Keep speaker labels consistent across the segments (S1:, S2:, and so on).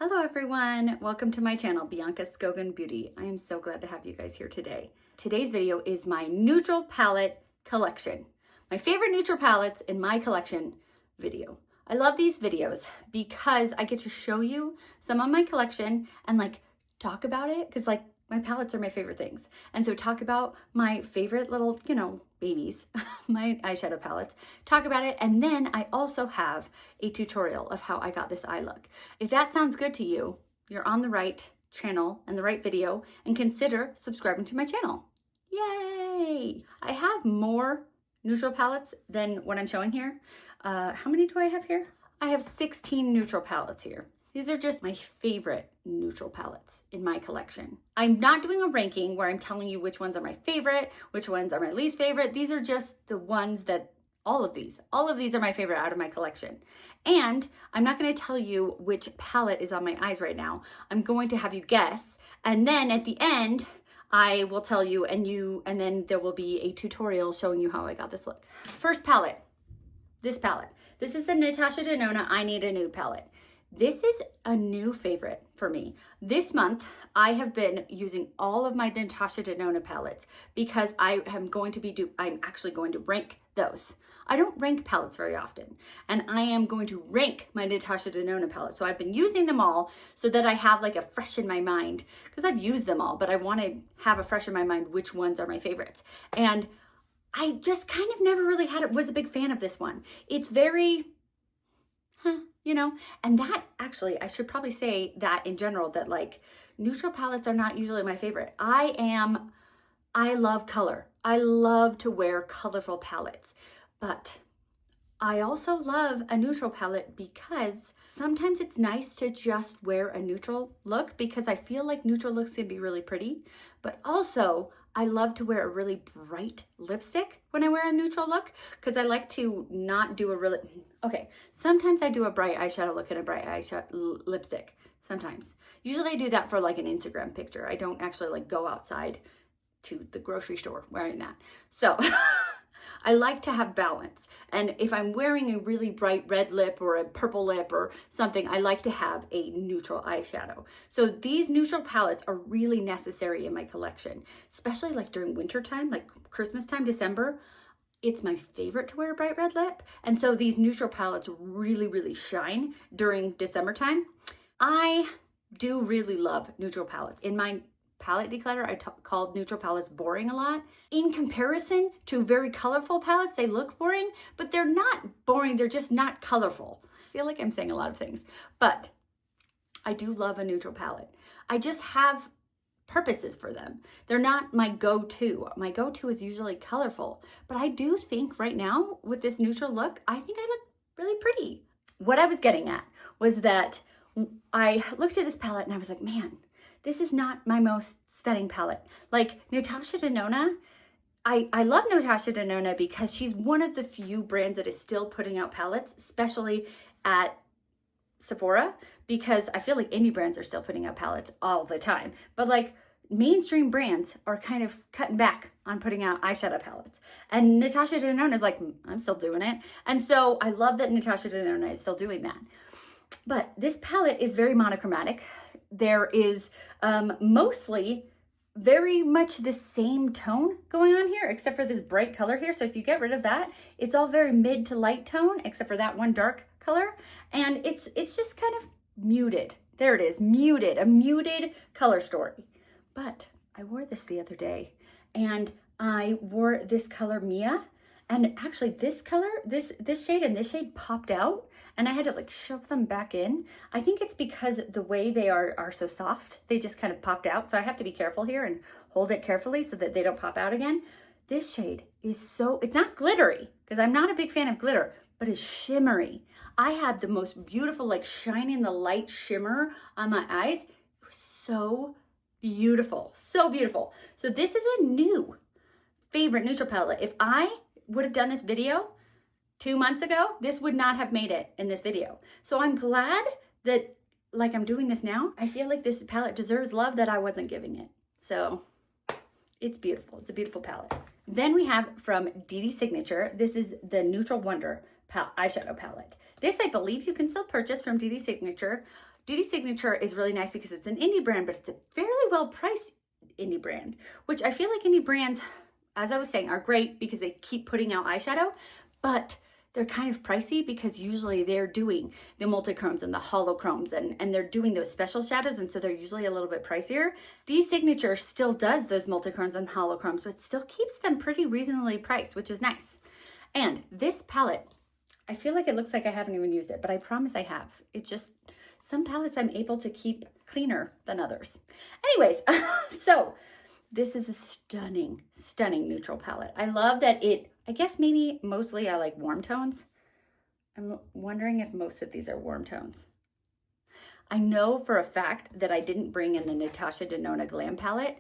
S1: Hello everyone, welcome to my channel, Bianca Skogan Beauty. I am so glad to have you guys here today. Today's video is my neutral palette collection. My favorite neutral palettes in my collection video. I love these videos because I get to show you some of my collection and talk about it because my palettes are my favorite things. And so talk about my favorite little, babies, my eyeshadow palettes, talk about it. And then I also have a tutorial of how I got this eye look. If that sounds good to you, you're on the right channel and the right video, and consider subscribing to my channel. Yay! I have more neutral palettes than what I'm showing here. How many do I have here? I have 16 neutral palettes here. These are just my favorite neutral palettes in my collection. I'm not doing a ranking where I'm telling you which ones are my favorite, which ones are my least favorite. These are just the ones that, all of these are my favorite out of my collection. And I'm not gonna tell you which palette is on my eyes right now. I'm going to have you guess. And then at the end, I will tell you and then there will be a tutorial showing you how I got this look. First palette, this palette. This is the Natasha Denona I Need a Nude palette. This is a new favorite for me. This month, I have been using all of my Natasha Denona palettes because I'm actually going to rank those. I don't rank palettes very often, and I am going to rank my Natasha Denona palette. So I've been using them all so that I have a fresh in my mind, because I've used them all, but I want to have a fresh in my mind which ones are my favorites. And I just kind of never really was a big fan of this one. It's very, and that actually, I should probably say that in general, that neutral palettes are not usually my favorite. I love color. I love to wear colorful palettes, but I also love a neutral palette because sometimes it's nice to just wear a neutral look, because I feel like neutral looks can be really pretty, but also I love to wear a really bright lipstick when I wear a neutral look, because I like to not do sometimes I do a bright eyeshadow look and a bright eyeshadow lipstick, sometimes. Usually I do that for an Instagram picture. I don't actually go outside to the grocery store wearing that. So I like to have balance. And if I'm wearing a really bright red lip or a purple lip or something, I like to have a neutral eyeshadow. So these neutral palettes are really necessary in my collection, especially during winter time, Christmas time, December. It's my favorite to wear a bright red lip. And so these neutral palettes really, really shine during December time. I do really love neutral palettes. In my palette declutter, I called neutral palettes boring a lot. In comparison to very colorful palettes, they look boring, but they're not boring, they're just not colorful. I feel like I'm saying a lot of things, but I do love a neutral palette. I just have purposes for them. They're not my go-to. My go-to is usually colorful, but I do think right now with this neutral look, I think I look really pretty. What I was getting at was that I looked at this palette and I was like, man, this is not my most stunning palette. Natasha Denona, I love Natasha Denona because she's one of the few brands that is still putting out palettes, especially at Sephora, because I feel like indie brands are still putting out palettes all the time. But mainstream brands are kind of cutting back on putting out eyeshadow palettes. And Natasha Denona is I'm still doing it. And so I love that Natasha Denona is still doing that. But this palette is very monochromatic. There is mostly very much the same tone going on here, except for this bright color here. So if you get rid of that, it's all very mid to light tone, except for that one dark color. And it's just kind of muted. There it is, muted, a muted color story. But I wore this the other day, and I wore this color Mia. And actually this color, this shade and this shade popped out, and I had to shove them back in. I think it's because the way they are so soft, they just kind of popped out. So I have to be careful here and hold it carefully so that they don't pop out again. This shade is it's not glittery, because I'm not a big fan of glitter, but it's shimmery. I had the most beautiful, shine in the light shimmer on my eyes. It was so beautiful, so beautiful. So this is a new favorite neutral palette. If I would have done this video 2 months ago, this would not have made it in this video. So I'm glad that I'm doing this now. I feel like this palette deserves love that I wasn't giving it. So it's beautiful. It's a beautiful palette. Then we have from DeDe Signature. This is the Neutral Wonder eyeshadow palette. This I believe you can still purchase from DeDe Signature. DeDe Signature is really nice because it's an indie brand, but it's a fairly well priced indie brand, which I feel like indie brands, as I was saying, are great because they keep putting out eyeshadow, but they're kind of pricey because usually they're doing the multichromes and the holochromes and they're doing those special shadows, and so they're usually a little bit pricier. DeDe Signature still does those multichromes and holochromes, but still keeps them pretty reasonably priced, which is nice. And this palette, I feel like it looks like I haven't even used it, but I promise I have. It's just some palettes I'm able to keep cleaner than others. Anyways, so this is a stunning, stunning neutral palette. I love that I guess maybe mostly I like warm tones. I'm wondering if most of these are warm tones. I know for a fact that I didn't bring in the Natasha Denona Glam palette.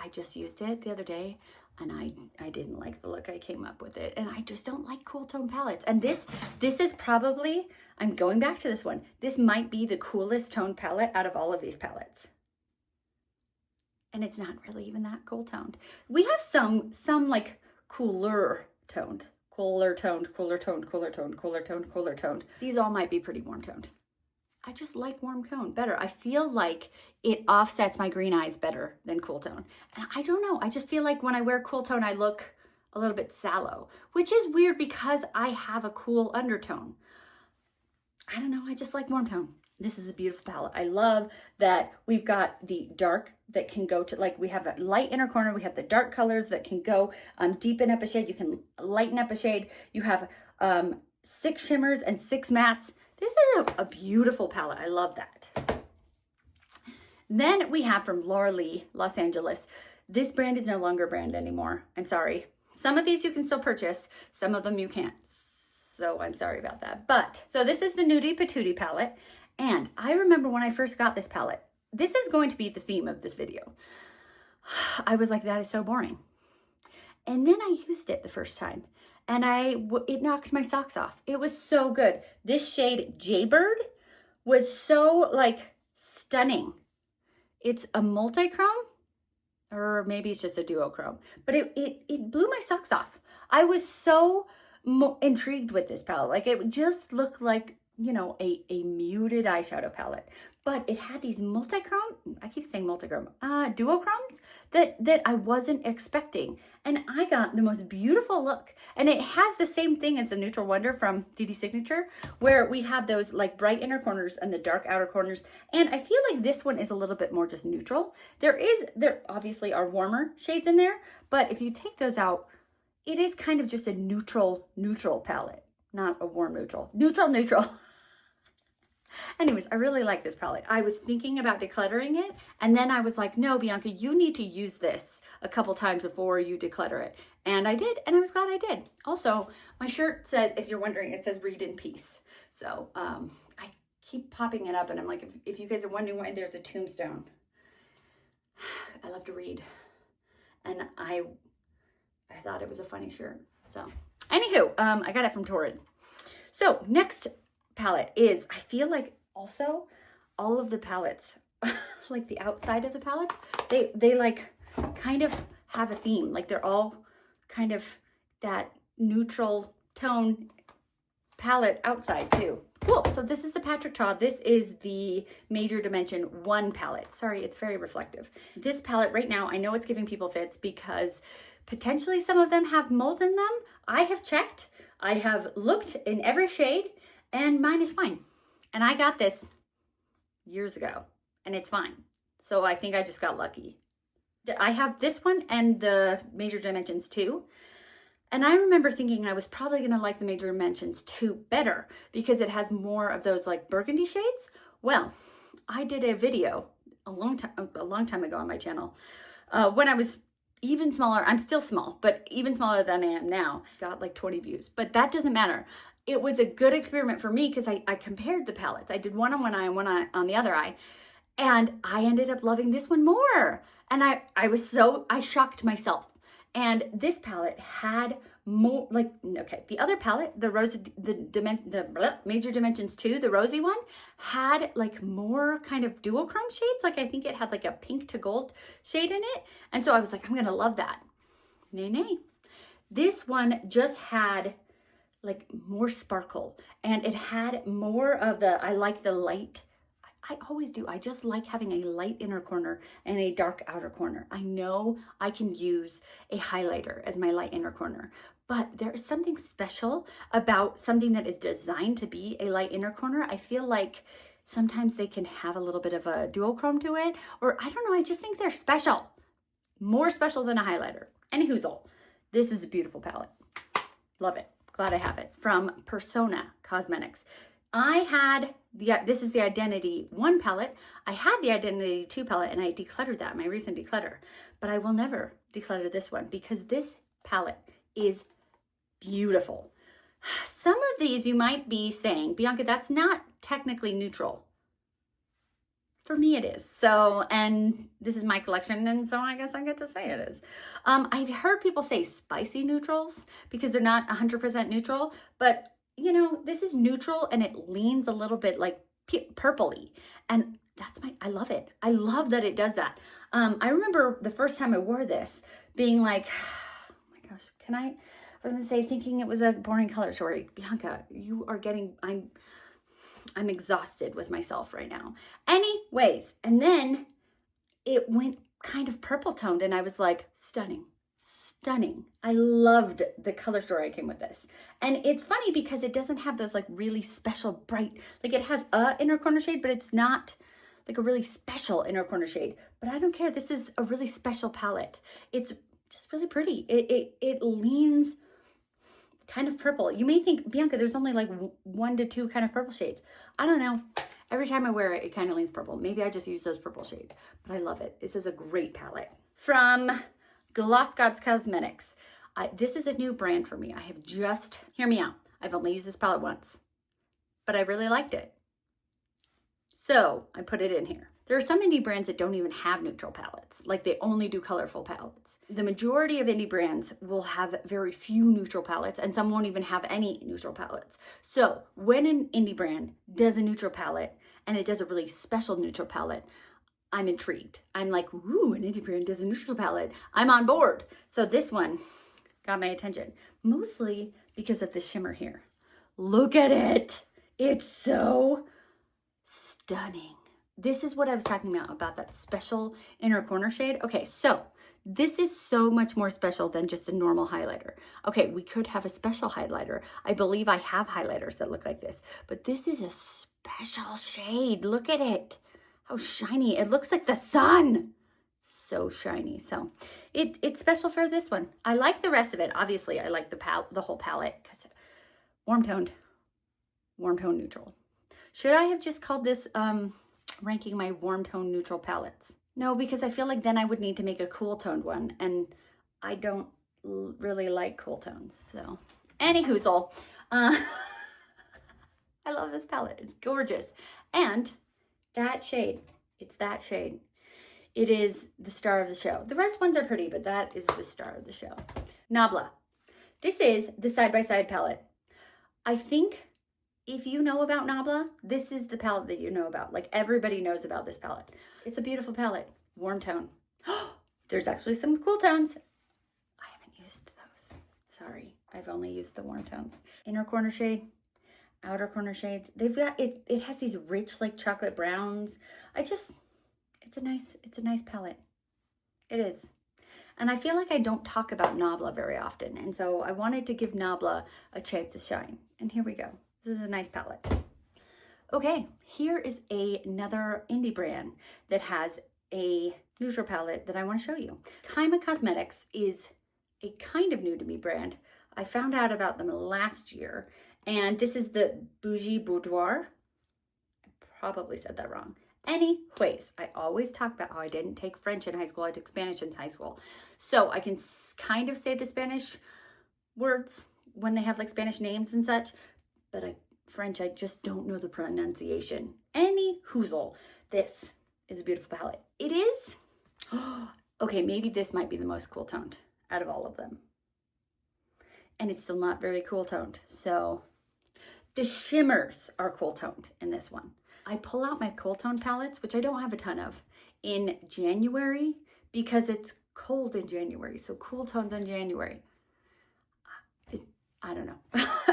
S1: I just used it the other day and I didn't like the look I came up with it. And I just don't like cool tone palettes. And this is probably, I'm going back to this one. This might be the coolest tone palette out of all of these palettes. And it's not really even that cool toned. We have some like cooler toned. Cooler toned, cooler toned, cooler toned, cooler toned, cooler toned. These all might be pretty warm toned. I just like warm tone better. I feel like it offsets my green eyes better than cool tone. And I don't know, I just feel like when I wear cool tone, I look a little bit sallow, which is weird because I have a cool undertone. I don't know, I just like warm tone. This is a beautiful palette. I love that we've got the dark that can go to, like, we have a light inner corner. We have the dark colors that can go deepen up a shade. You can lighten up a shade. You have 6 shimmers and 6 mattes. This is a beautiful palette. I love that. Then we have from Laura Lee, Los Angeles. This brand is no longer a brand anymore. I'm sorry. Some of these you can still purchase. Some of them you can't. So I'm sorry about that. But, so this is the Nudie Patootie palette. And I remember when I first got this palette, this is going to be the theme of this video. I was like, that is so boring. And then I used it the first time and it knocked my socks off. It was so good. This shade Jaybird was so like stunning. It's a multi-chrome, or maybe it's just a duochrome, but it blew my socks off. I was so intrigued with this palette. Like, it just looked like, you know, a muted eyeshadow palette, but it had these multi-chrome, I keep saying multi-chrome, duochromes that I wasn't expecting. And I got the most beautiful look. And it has the same thing as the Neutral Wonder from DeDe Signature, where we have those like bright inner corners and the dark outer corners. And I feel like this one is a little bit more just neutral. There obviously are warmer shades in there, but if you take those out, it is kind of just a neutral palette, not a warm neutral. Neutral. Anyways, I really like this palette. I was thinking about decluttering it, and then I was like, no, Bianca, you need to use this a couple times before you declutter it. And I did, and I was glad I did. Also, my shirt said, if you're wondering, it says read in peace. So I keep popping it up, and I'm like, if you guys are wondering why there's a tombstone, I love to read. And I thought it was a funny shirt. So anywho, I got it from Torrid. So next palette is, I feel like also all of the palettes, like the outside of the palettes, they like kind of have a theme. Like they're all kind of that neutral tone palette outside too. Cool. So this is the Patrick Ta. This is the Major Dimension 1 palette. Sorry, it's very reflective. This palette right now, I know it's giving people fits because potentially some of them have mold in them. I have checked. I have looked in every shade and mine is fine. And I got this years ago and it's fine. So I think I just got lucky. I have this one and the Major Dimensions 2. And I remember thinking I was probably going to like the Major Dimensions 2 better because it has more of those like burgundy shades. Well, I did a video a long time ago on my channel when I was even smaller. I'm still small, but even smaller than I am now. Got like 20 views, but that doesn't matter. It was a good experiment for me because I compared the palettes. I did one on one eye and one eye on the other eye. And I ended up loving this one more. And I shocked myself. And this palette had more, like, okay, the other palette, the Major Dimensions 2, the rosy one, had like more kind of duochrome shades. Like I think it had like a pink to gold shade in it. And so I was like, I'm gonna love that. Nay. This one just had like more sparkle and it had more of the, I like the light. I I always do. I just like having a light inner corner and a dark outer corner. I know I can use a highlighter as my light inner corner, but there is something special about something that is designed to be a light inner corner. I feel like sometimes they can have a little bit of a duochrome to it, or I don't know, I just think they're special. More special than a highlighter. Anywhoozle, this is a beautiful palette. Love it. Glad I have it. From Persona Cosmetics. This is the Identity 1 palette. I had the Identity 2 palette and I decluttered that, my recent declutter. But I will never declutter this one because this palette is beautiful. Some of these you might be saying, Bianca, that's not technically neutral. For me it is. So, and this is my collection, and so I guess I get to say it is. I've heard people say spicy neutrals because they're not 100% neutral, but you know, this is neutral and it leans a little bit like purpley. And I love it. I love that it does that. I remember the first time I wore this being like, oh my gosh, I was gonna say thinking it was a boring color story. Bianca, you are getting, I'm exhausted with myself right now. Anyways, and then it went kind of purple toned and I was like, stunning. I loved the color story I came with this. And it's funny because it doesn't have those like really special bright, like it has a inner corner shade, but it's not like a really special inner corner shade. But I don't care. This is a really special palette. It's just really pretty. It leans kind of purple. You may think, Bianca, there's only like 1 to 2 kind of purple shades. I don't know. Every time I wear it, it kind of leans purple. Maybe I just use those purple shades, but I love it. This is a great palette. From Gloss Gods Cosmetics. This is a new brand for me. Hear me out. I've only used this palette once, but I really liked it. So I put it in here. There are some indie brands that don't even have neutral palettes. Like they only do colorful palettes. The majority of indie brands will have very few neutral palettes and some won't even have any neutral palettes. So when an indie brand does a neutral palette and it does a really special neutral palette, I'm intrigued. I'm like, ooh, an indie brand does a neutral palette. I'm on board. So this one got my attention, mostly because of the shimmer here. Look at it. It's so stunning. This is what I was talking about that special inner corner shade. Okay, so this is so much more special than just a normal highlighter. Okay, we could have a special highlighter. I believe I have highlighters that look like this, but this is a special shade. Look at it. How shiny. It looks like the sun. So shiny. So it's special for this one. I like the rest of it. Obviously, I like the whole palette because warm tone neutral. Should I have just called this ranking my warm tone neutral palettes? No, because I feel like then I would need to make a cool toned one, and I don't really like cool tones. So anywhoozle, I love this palette. It's gorgeous. And that shade, it's that shade. It is the star of the show. The rest ones are pretty, but that is the star of the show. Nabla. This is the side-by-side palette. I think if you know about Nabla, this is the palette that you know about. Like everybody knows about this palette. It's a beautiful palette. Warm tone. There's actually some cool tones. I haven't used those. Sorry, I've only used the warm tones. Inner corner shade, outer corner shades. They've got it. It has these rich like chocolate browns. It's a nice palette. It is. And I feel like I don't talk about Nabla very often. And so I wanted to give Nabla a chance to shine. And here we go. This is a nice palette. Okay, here is another indie brand that has a neutral palette that I want to show you. Kaima Cosmetics is a kind of new to me brand. I found out about them last year, and this is the Boujee Boudoir. I probably said that wrong. Anyways, I always talk about how I didn't take French in high school. I took Spanish in high school. So I can kind of say the Spanish words when they have like Spanish names and such, but French, I just don't know the pronunciation. Anywhoozle, this is a beautiful palette. It is, okay, maybe this might be the most cool toned out of all of them. And it's still not very cool toned. So the shimmers are cool toned in this one. I pull out my cool tone palettes, which I don't have a ton of, in January because it's cold in January. So cool tones in January. I don't know.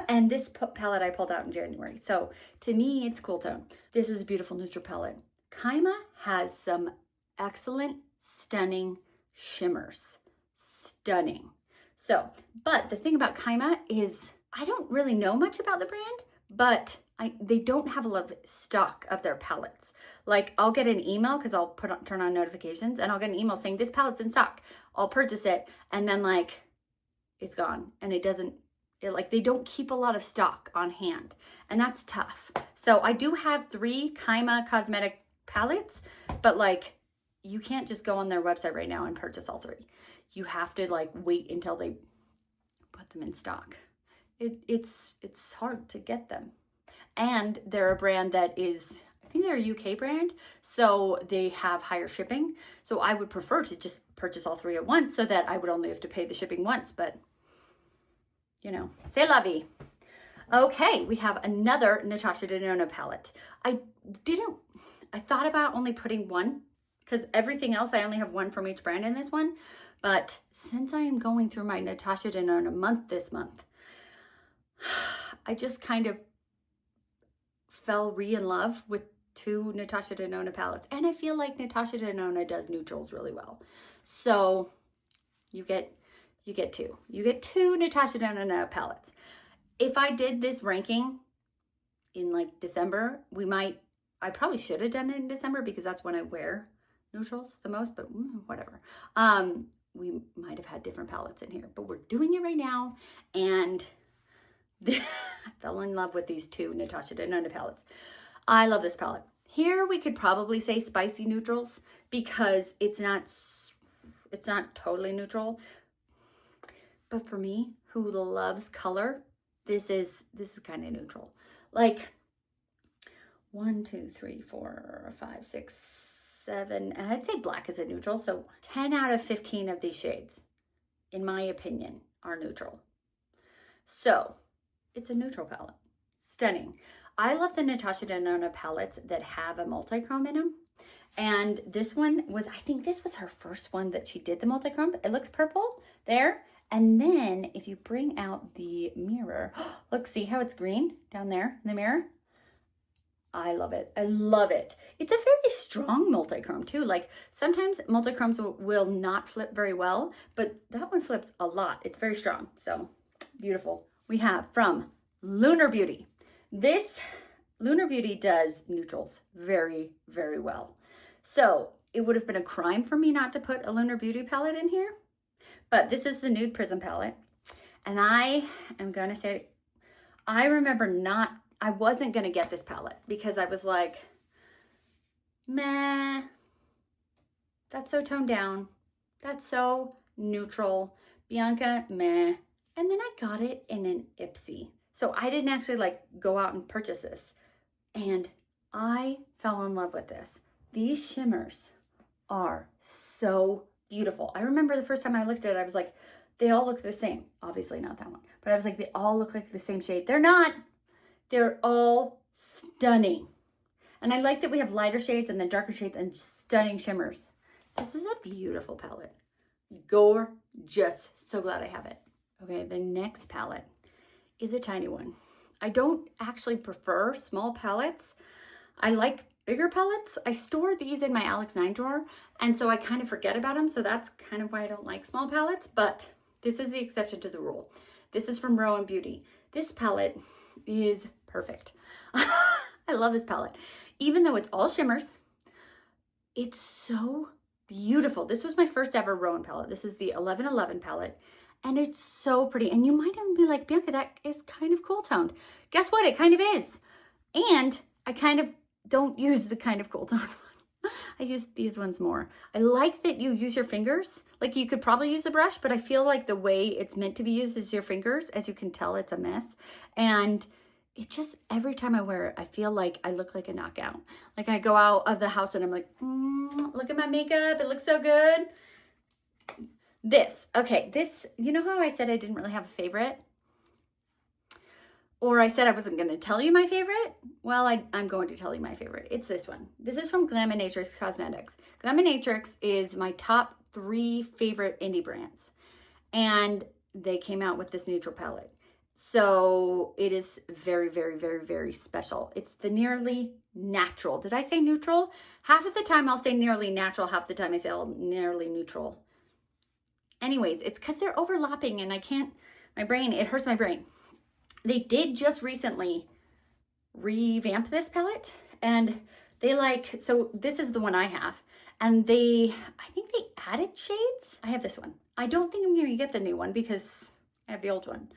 S1: And this palette I pulled out in January. So to me, it's cool tone. This is a beautiful neutral palette. Kaima has some excellent, stunning shimmers. Stunning. So, but the thing about Kaima is I don't really know much about the brand, but they don't have a lot of stock of their palettes. Like I'll get an email because I'll turn on notifications and I'll get an email saying this palette's in stock. I'll purchase it and then like it's gone and like they don't keep a lot of stock on hand and that's tough. So I do have 3 Kaima cosmetic palettes, but like you can't just go on their website right now and purchase all 3. You have to like wait until they put them in stock. It's hard to get them. And they're a brand that is, I think they're a UK brand, so they have higher shipping. So I would prefer to just purchase all 3 at once so that I would only have to pay the shipping once, but you know, c'est la vie. Okay, we have another Natasha Denona palette. I thought about only putting 1 because everything else, I only have 1 from each brand in this one. But since I am going through my Natasha Denona month this month, I just kind of fell in love with 2 Natasha Denona palettes. And I feel like Natasha Denona does neutrals really well. So you get 2. You get 2 Natasha Denona palettes. If I did this ranking in like December, I probably should have done it in December because that's when I wear neutrals the most, but whatever. We might have had different palettes in here, but we're doing it right now. And I fell in love with these 2 Natasha Denona palettes. I love this palette. Here we could probably say spicy neutrals because it's not totally neutral. But for me, who loves color, this is kind of neutral. Like 1, 2, 3, 4, 5, 6, 7, and I'd say black is a neutral. So 10 out of 15 of these shades, in my opinion, are neutral. So it's a neutral palette. Stunning. I love the Natasha Denona palettes that have a multi-chrome in them. And this one was, I think this was her first one that she did the multi-chrome. It looks purple there. And then if you bring out the mirror, look, see how it's green down there in the mirror? I love it. I love it. It's a very strong multi-chrome too. Like sometimes multi-chromes will not flip very well, but that one flips a lot. It's very strong. So beautiful. We have from Lunar Beauty. This Lunar Beauty does neutrals very, very well. So it would have been a crime for me not to put a Lunar Beauty palette in here. But this is the Nude Prism palette. And I am going to say, I wasn't going to get this palette because I was like, meh, that's so toned down. That's so neutral. Bianca, meh. And then I got it in an Ipsy. So I didn't actually like go out and purchase this. And I fell in love with this. These shimmers are so beautiful. I remember the first time I looked at it, I was like, they all look the same. Obviously not that one. But I was like, they all look like the same shade. They're not. They're all stunning. And I like that we have lighter shades and then darker shades and stunning shimmers. This is a beautiful palette. Gorgeous. So glad I have it. Okay, the next palette is a tiny one. I don't actually prefer small palettes. I like bigger palettes. I store these in my Alex 9 drawer, and so I kind of forget about them. So that's kind of why I don't like small palettes, but this is the exception to the rule. This is from Roen Beauty. This palette is perfect. I love this palette. Even though it's all shimmers, it's so beautiful. This was my first ever Roen palette. This is the 1111 palette. And it's so pretty. And you might even be like, Bianca, that is kind of cool toned. Guess what? It kind of is. And I kind of don't use the kind of cool toned one. I use these ones more. I like that you use your fingers. Like you could probably use a brush, but I feel like the way it's meant to be used is your fingers. As you can tell, it's a mess. And it just, every time I wear it, I feel like I look like a knockout. Like I go out of the house and I'm like, look at my makeup. It looks so good. This, you know how I said I didn't really have a favorite? Or I said I wasn't going to tell you my favorite? Well, I'm going to tell you my favorite. It's this one. This is from Glaminatrix Cosmetics. Glaminatrix is my top 3 favorite indie brands. And they came out with this neutral palette. So it is very, very, very, very special. It's the Nearly natural. Did I say neutral? Half of the time I'll say nearly natural, half the time I say nearly neutral. Anyways, it's because they're overlapping and I can't, it hurts my brain. They did just recently revamp this palette, and they so this is the one I have, and I think they added shades. I have this one. I don't think I'm gonna get the new one because I have the old one.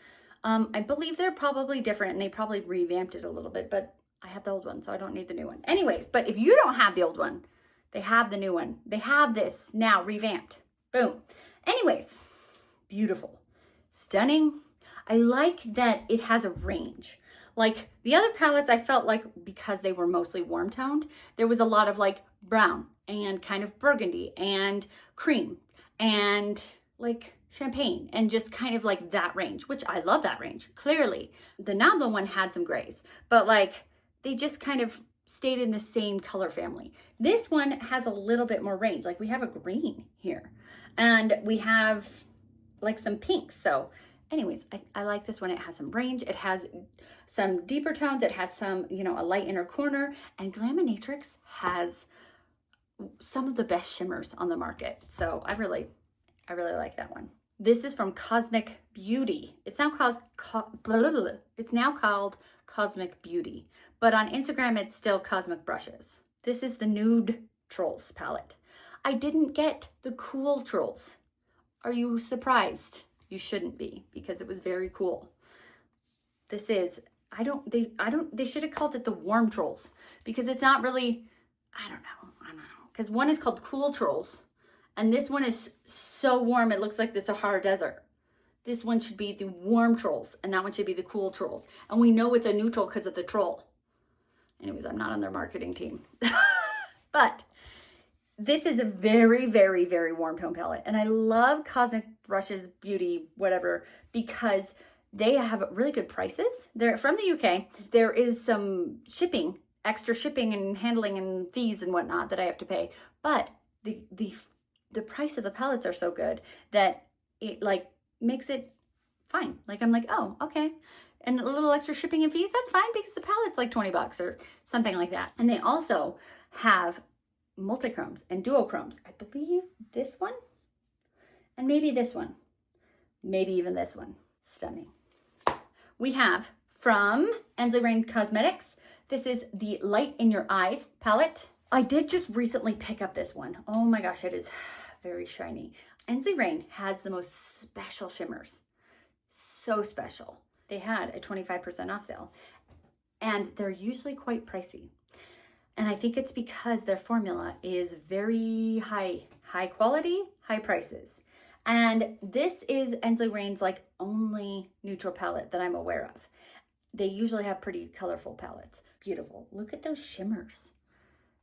S1: I believe they're probably different and they probably revamped it a little bit, but I have the old one, so I don't need the new one. Anyways, but if you don't have the old one, they have the new one. They have this now revamped. Boom. Anyways, beautiful, stunning. I like that it has a range. Like the other palettes, I felt like because they were mostly warm toned, there was a lot of like brown and kind of burgundy and cream and like champagne and just kind of like that range, which I love that range, clearly. The Nabla one had some grays, but like they just kind of stayed in the same color family. This one has a little bit more range. Like we have a green here and we have like some pinks. So anyways, I like this one. It has some range. It has some deeper tones. It has some, you know, a light inner corner, and Glaminatrix has some of the best shimmers on the market. So I really like that one. This is from Cosmic Beauty. It's now called Cosmic Beauty, but on Instagram, it's still Cosmic Brushes. This is the Nude Trolls palette. I didn't get the cool trolls. Are you surprised? You shouldn't be, because it was very cool. This is, they should have called it the warm trolls, because it's not really, I don't know. Because one is called Cool Trolls, and this one is so warm, it looks like the Sahara Desert. This one should be the warm trolls, and that one should be the cool trolls. And we know it's a neutral because of the troll. Anyways, I'm not on their marketing team. But this is a very, very, very warm tone palette. And I love Cosmic Brushes Beauty, whatever, because they have really good prices. They're from the UK. There is some shipping, extra shipping and handling and fees and whatnot that I have to pay. But the price of the palettes are so good that it like makes it fine. Like I'm like, oh, okay. And a little extra shipping and fees, that's fine because the palette's like 20 bucks or something like that. And they also have multi-chromes and duochromes. I believe this one and maybe this one, maybe even this one. Stunning. We have from Ensley Rain Cosmetics. This is the Light in Your Eyes palette. I did just recently pick up this one. Oh my gosh, it is very shiny. Ensley Rain has the most special shimmers. So special. They had a 25% off sale and they're usually quite pricey. And I think it's because their formula is very high quality, high prices. And this is Ensley Rain's like only neutral palette that I'm aware of. They usually have pretty colorful palettes. Beautiful. Look at those shimmers.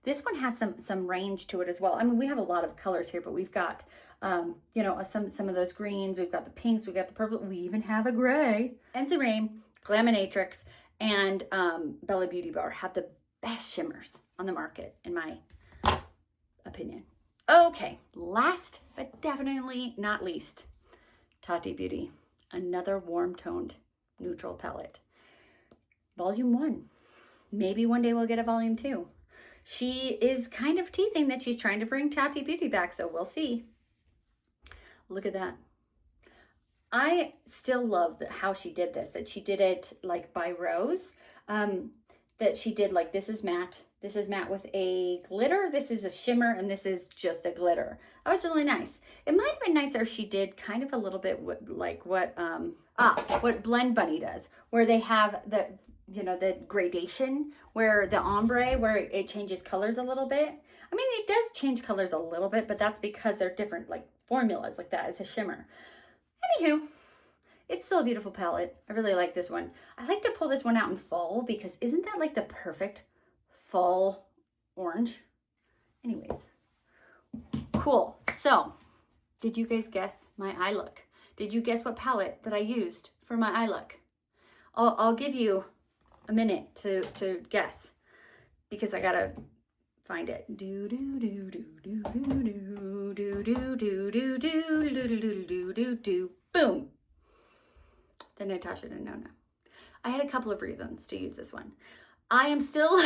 S1: This one has some range to it as well. I mean, we have a lot of colors here, but we've got, you know, some of those greens. We've got the pinks. We've got the purple. We even have a gray. Ensley Rain, Glaminatrix, and Bella Beauty Bar have the best shimmers on the market, in my opinion. Okay, last but definitely not least, Tati Beauty, another warm-toned neutral palette. Volume 1. Maybe one day we'll get a volume 2. She is kind of teasing that she's trying to bring Tati Beauty back, so we'll see. Look at that. I still love how she did this, that she did it like by rows, that she did like this is matte with a glitter, this is a shimmer, and this is just a glitter. That was really nice. It might have been nicer if she did kind of a little bit like what Blend Bunny does, where they have the, you know, the gradation, where the ombre, where it changes colors a little bit. I mean, it does change colors a little bit, but that's because they're different like formulas like that as a shimmer. Anywho, it's still a beautiful palette. I really like this one. I like to pull this one out in fall because isn't that like the perfect fall orange? Anyways, cool. So, did you guys guess my eye look? Did you guess what palette that I used for my eye look? I'll give you a minute to guess because I gotta find it. Do do do do do do do do do do do do do do do do. Boom. The Natasha Denona. I had a couple of reasons to use this one. I am still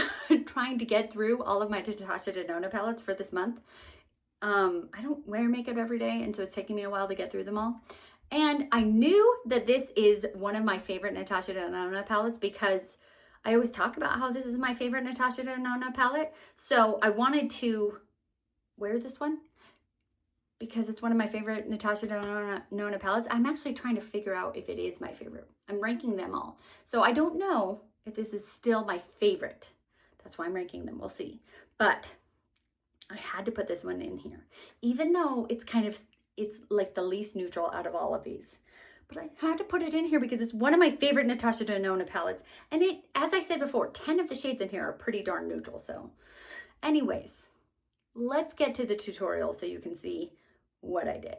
S1: trying to get through all of my Natasha Denona palettes for this month. I don't wear makeup every day, and so it's taking me a while to get through them all. And I knew that this is one of my favorite Natasha Denona palettes because I always talk about how this is my favorite Natasha Denona palette. So I wanted to wear this one because it's one of my favorite Natasha Denona palettes. I'm actually trying to figure out if it is my favorite. I'm ranking them all. So I don't know if this is still my favorite. That's why I'm ranking them. We'll see. But I had to put this one in here, even though it's like the least neutral out of all of these. But I had to put it in here because it's one of my favorite Natasha Denona palettes. And it, as I said before, 10 of the shades in here are pretty darn neutral. So anyways, let's get to the tutorial so you can see what I did.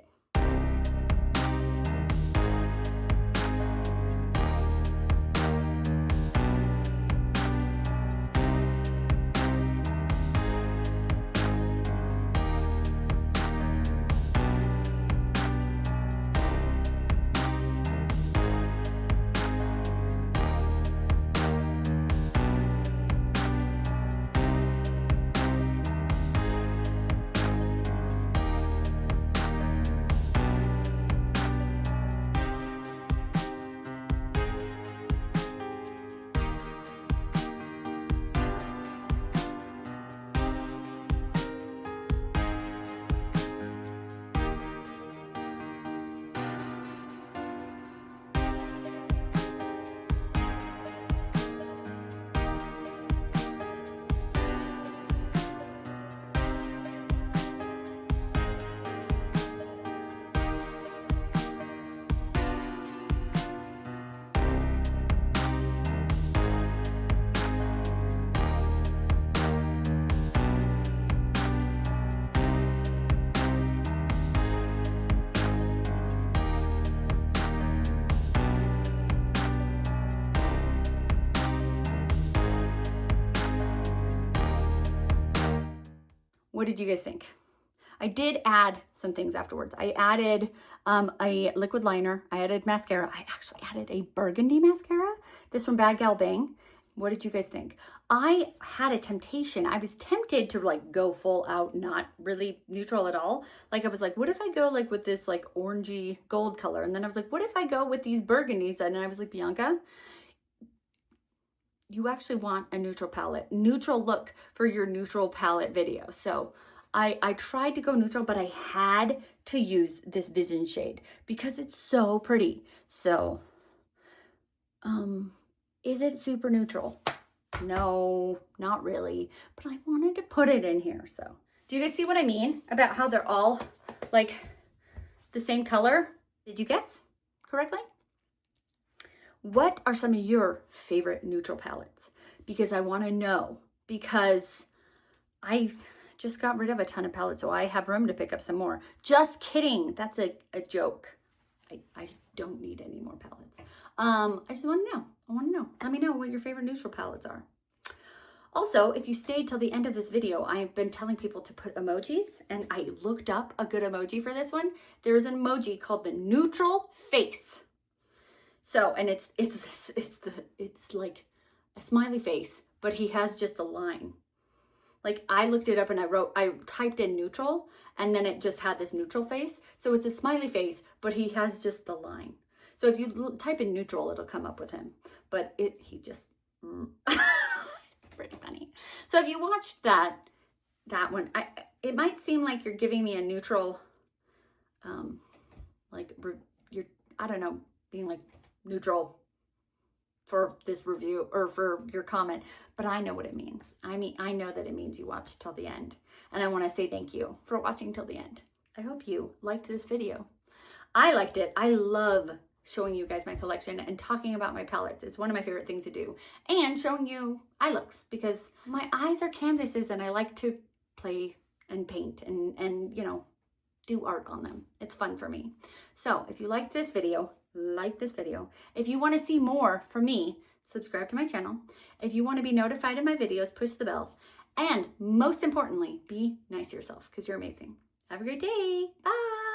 S1: What did you guys think? I did add some things afterwards. I added a liquid liner. I added mascara. I actually added a burgundy mascara. This from Bad Gal Bang. What did you guys think? I had a temptation. I was tempted to like go full out, not really neutral at all. Like I was like, what if I go like with this like orangey gold color? And then I was like, what if I go with these burgundies? And I was like, Bianca, you actually want a neutral palette, neutral look for your neutral palette video. So I tried to go neutral, but I had to use this Vision shade because it's so pretty. So, is it super neutral? No, not really, but I wanted to put it in here. So do you guys see what I mean about how they're all like the same color? Did you guess correctly? What are some of your favorite neutral palettes? Because I want to know, because I just got rid of a ton of palettes, so I have room to pick up some more. Just kidding. That's a joke. I don't need any more palettes. I just want to know. I want to know. Let me know what your favorite neutral palettes are. Also, if you stayed till the end of this video, I have been telling people to put emojis, and I looked up a good emoji for this one. There's an emoji called the neutral face. So, and it's like a smiley face, but he has just a line. Like I looked it up and I typed in neutral, and then it just had this neutral face. So it's a smiley face, but he has just the line. So if you type in neutral, it'll come up with him, but he just, pretty funny. So if you watched that one, it might seem like you're giving me a neutral, like I don't know, being like, neutral for this review or for your comment, but I know what it means. I know that it means you watched till the end, and I want to say thank you for watching till the end. I hope you liked this video. I liked it. I love showing you guys my collection and talking about my palettes. It's one of my favorite things to do, and showing you eye looks, because my eyes are canvases and I like to play and paint and you know, do art on them. It's fun for me. So if you liked this video, like this video. If you want to see more from me, subscribe to my channel. If you want to be notified of my videos, push the bell. And most importantly, be nice to yourself because you're amazing. Have a great day. Bye.